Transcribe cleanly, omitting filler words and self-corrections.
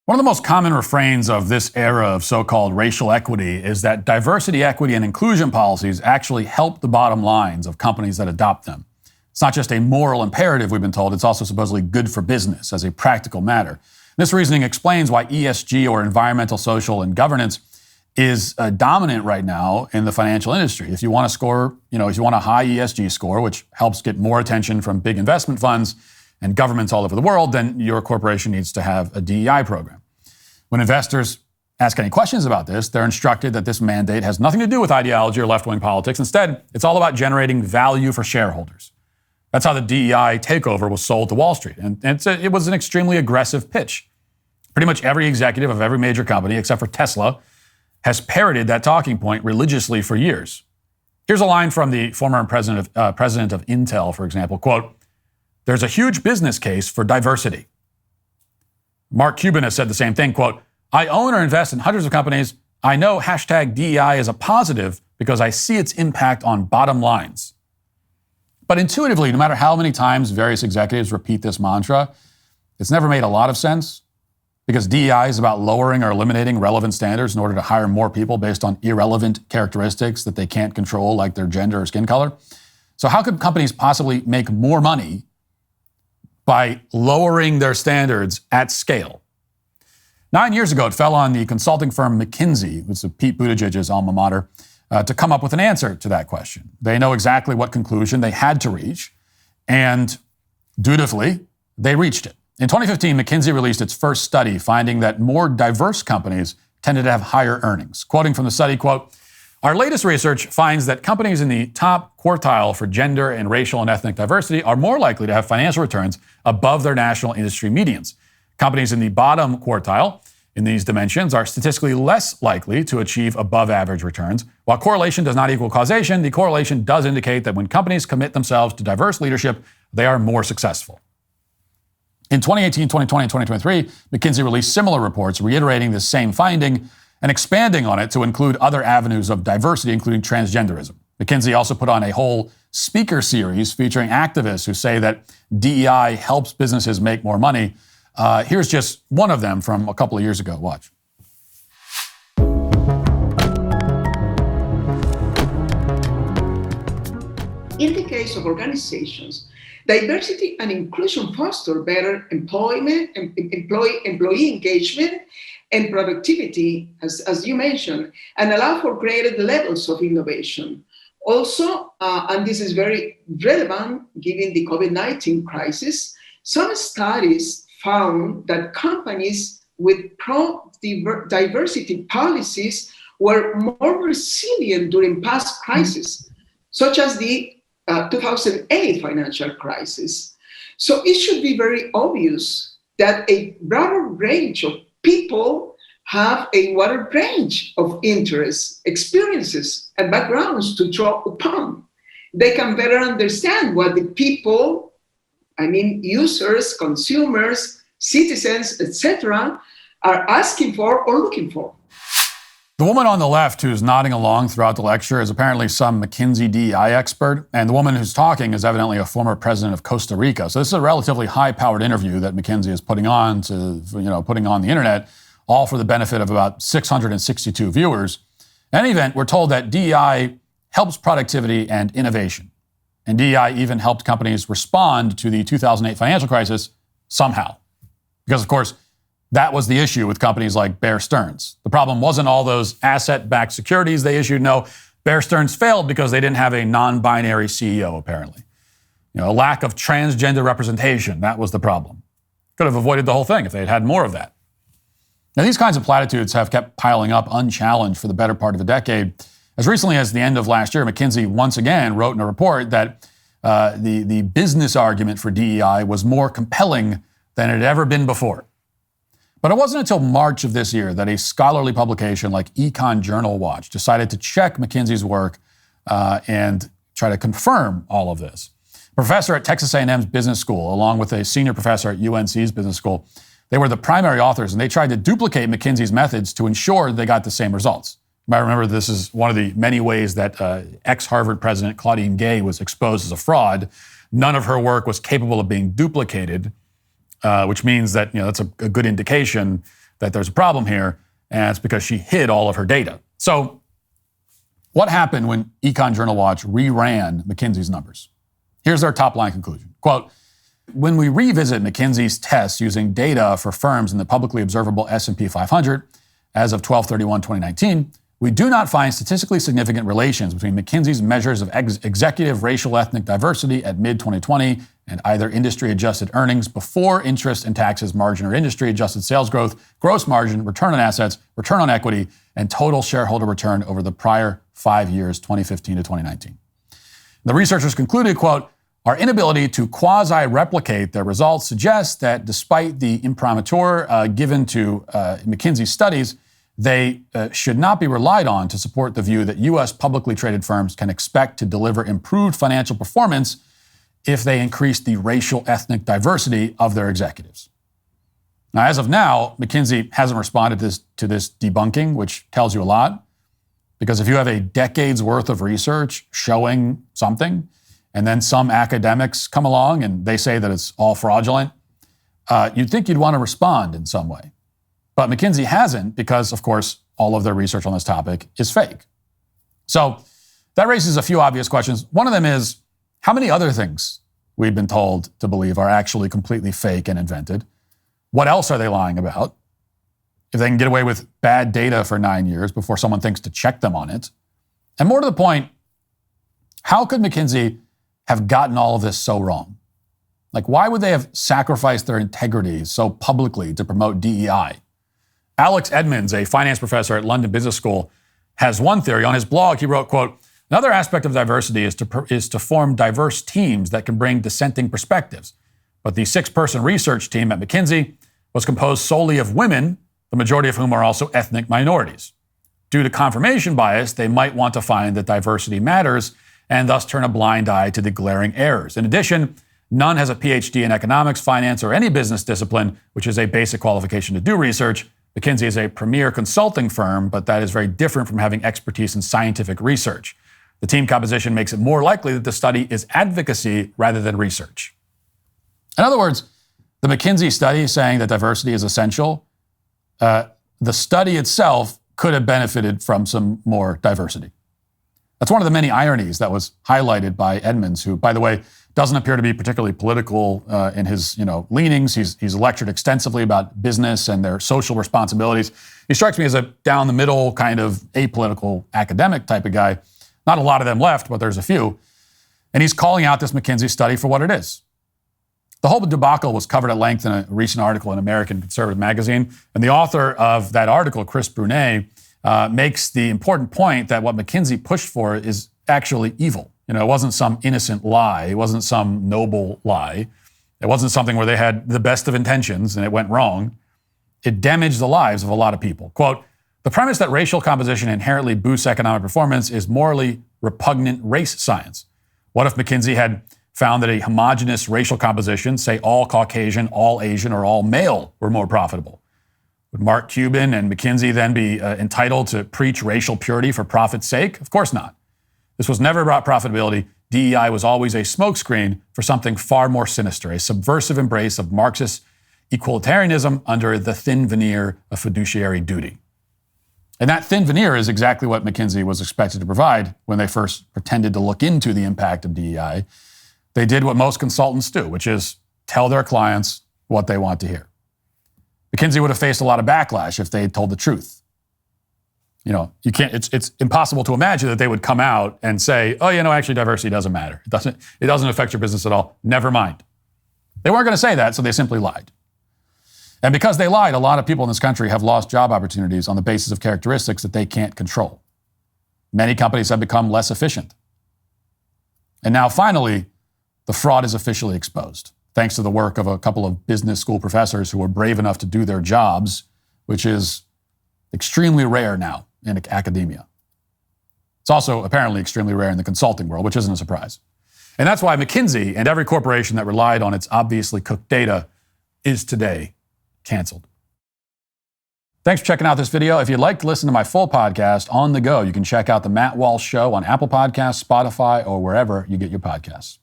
One of the most common refrains of this era of so-called racial equity is that diversity, equity, and inclusion policies actually help the bottom lines of companies that adopt them. It's not just a moral imperative, we've been told, it's also supposedly good for business as a practical matter. This reasoning explains why ESG, or environmental, social, and governance, is dominant right now in the financial industry. If you want to score, if you want a high ESG score, which helps get more attention from big investment funds and governments all over the world, then your corporation needs to have a DEI program. When investors ask any questions about this, they're instructed that this mandate has nothing to do with ideology or left-wing politics. Instead, it's all about generating value for shareholders. That's how the DEI takeover was sold to Wall Street. And it was an extremely aggressive pitch. Pretty much every executive of every major company, except for Tesla, has parroted that talking point religiously for years. Here's a line from the former president of Intel, for example, quote, "There's a huge business case for diversity." Mark Cuban has said the same thing, quote, "I own or invest in hundreds of companies. I know hashtag DEI is a positive because I see its impact on bottom lines." But intuitively, no matter how many times various executives repeat this mantra, it's never made a lot of sense because DEI is about lowering or eliminating relevant standards in order to hire more people based on irrelevant characteristics that they can't control, like their gender or skin color. So how could companies possibly make more money by lowering their standards at scale? 9 years ago, it fell on the consulting firm McKinsey, which is Pete Buttigieg's alma mater, to come up with an answer to that question. They know exactly what conclusion they had to reach, and dutifully, they reached it. In 2015, McKinsey released its first study, finding that more diverse companies tended to have higher earnings. Quoting from the study, quote, "Our latest research finds that companies in the top quartile for gender and racial and ethnic diversity are more likely to have financial returns above their national industry medians. Companies in the bottom quartile in these dimensions are statistically less likely to achieve above average returns. While correlation does not equal causation, the correlation does indicate that when companies commit themselves to diverse leadership, they are more successful." In 2018, 2020, and 2023, McKinsey released similar reports reiterating this same finding and expanding on it to include other avenues of diversity, including transgenderism. McKinsey also put on a whole speaker series featuring activists who say that DEI helps businesses make more money. Here's just one of them from a couple of years ago. Watch. In the case of organizations, diversity and inclusion foster better employment, employee engagement, and productivity, as you mentioned, and allow for greater levels of innovation. Also, and this is very relevant given the COVID-19 crisis, some studies found that companies with pro-diversity policies were more resilient during past crises, such as the 2008 financial crisis. So it should be very obvious that a broader range of people have a wider range of interests, experiences, and backgrounds to draw upon. They can better understand what the people, users, consumers, citizens, etc., are asking for or looking for. The woman on the left who's nodding along throughout the lecture is apparently some McKinsey DEI expert, and the woman who's talking is evidently a former president of Costa Rica. So this is a relatively high-powered interview that McKinsey is putting on the internet, all for the benefit of about 662 viewers. In any event, we're told that DEI helps productivity and innovation. And DEI even helped companies respond to the 2008 financial crisis somehow. Because, of course, that was the issue with companies like Bear Stearns. The problem wasn't all those asset-backed securities they issued. No, Bear Stearns failed because they didn't have a non-binary CEO, apparently. A lack of transgender representation, that was the problem. Could have avoided the whole thing if they had had more of that. Now, these kinds of platitudes have kept piling up unchallenged for the better part of a decade. As recently as the end of last year, McKinsey once again wrote in a report that the business argument for DEI was more compelling than it had ever been before. But it wasn't until March of this year that a scholarly publication like Econ Journal Watch decided to check McKinsey's work and try to confirm all of this. A professor at Texas A&M's Business School, along with a senior professor at UNC's Business School, they were the primary authors, and they tried to duplicate McKinsey's methods to ensure they got the same results. You might remember this is one of the many ways that ex-Harvard president Claudine Gay was exposed as a fraud. None of her work was capable of being duplicated, which means that that's a good indication that there's a problem here, and it's because she hid all of her data. So what happened when Econ Journal Watch reran McKinsey's numbers? Here's their top line conclusion. Quote, when we revisit McKinsey's tests using data for firms in the publicly observable S&P 500 as of 12/31/2019, we do not find statistically significant relations between McKinsey's measures of executive racial ethnic diversity at mid-2020 and either industry-adjusted earnings before interest and taxes margin or industry-adjusted sales growth, gross margin, return on assets, return on equity, and total shareholder return over the prior 5 years, 2015 to 2019. The researchers concluded, quote, our inability to quasi-replicate their results suggests that despite the imprimatur given to McKinsey's studies, they should not be relied on to support the view that U.S. publicly traded firms can expect to deliver improved financial performance if they increase the racial ethnic diversity of their executives. Now, as of now, McKinsey hasn't responded to this debunking, which tells you a lot, because if you have a decade's worth of research showing something, and then some academics come along and they say that it's all fraudulent, you'd think you'd want to respond in some way. But McKinsey hasn't because, of course, all of their research on this topic is fake. So that raises a few obvious questions. One of them is, how many other things we've been told to believe are actually completely fake and invented? What else are they lying about? If they can get away with bad data for 9 years before someone thinks to check them on it. And more to the point, how could McKinsey have gotten all of this so wrong? Like, why would they have sacrificed their integrity so publicly to promote DEI? Alex Edmonds, a finance professor at London Business School, has one theory. On his blog, he wrote, quote, another aspect of diversity is to form diverse teams that can bring dissenting perspectives. But the 6-person research team at McKinsey was composed solely of women, the majority of whom are also ethnic minorities. Due to confirmation bias, they might want to find that diversity matters and thus turn a blind eye to the glaring errors. In addition, none has a PhD in economics, finance, or any business discipline, which is a basic qualification to do research. McKinsey is a premier consulting firm, but that is very different from having expertise in scientific research. The team composition makes it more likely that the study is advocacy rather than research. In other words, the McKinsey study saying that diversity is essential, the study itself could have benefited from some more diversity. That's one of the many ironies that was highlighted by Edmonds, who, by the way, doesn't appear to be particularly political in his leanings. He's lectured extensively about business and their social responsibilities. He strikes me as a down-the-middle kind of apolitical academic type of guy. Not a lot of them left, but there's a few. And he's calling out this McKinsey study for what it is. The whole debacle was covered at length in a recent article in American Conservative Magazine. And the author of that article, Chris Brunet, makes the important point that what McKinsey pushed for is actually evil. It wasn't some innocent lie. It wasn't some noble lie. It wasn't something where they had the best of intentions and it went wrong. It damaged the lives of a lot of people. Quote, the premise that racial composition inherently boosts economic performance is morally repugnant race science. What if McKinsey had found that a homogeneous racial composition, say all Caucasian, all Asian, or all male, were more profitable? Would Mark Cuban and McKinsey then be entitled to preach racial purity for profit's sake? Of course not. This was never about profitability. DEI was always a smokescreen for something far more sinister, a subversive embrace of Marxist equalitarianism under the thin veneer of fiduciary duty. And that thin veneer is exactly what McKinsey was expected to provide when they first pretended to look into the impact of DEI. They did what most consultants do, which is tell their clients what they want to hear. McKinsey would have faced a lot of backlash if they had told the truth. You can't. It's impossible to imagine that they would come out and say, "Oh, actually, diversity doesn't matter. It doesn't affect your business at all. Never mind." They weren't going to say that, so they simply lied. And because they lied, a lot of people in this country have lost job opportunities on the basis of characteristics that they can't control. Many companies have become less efficient. And now, finally, the fraud is officially exposed, thanks to the work of a couple of business school professors who were brave enough to do their jobs, which is extremely rare now in academia. It's also apparently extremely rare in the consulting world, which isn't a surprise. And that's why McKinsey and every corporation that relied on its obviously cooked data is today canceled. Thanks for checking out this video. If you'd like to listen to my full podcast on the go, you can check out The Matt Walsh Show on Apple Podcasts, Spotify, or wherever you get your podcasts.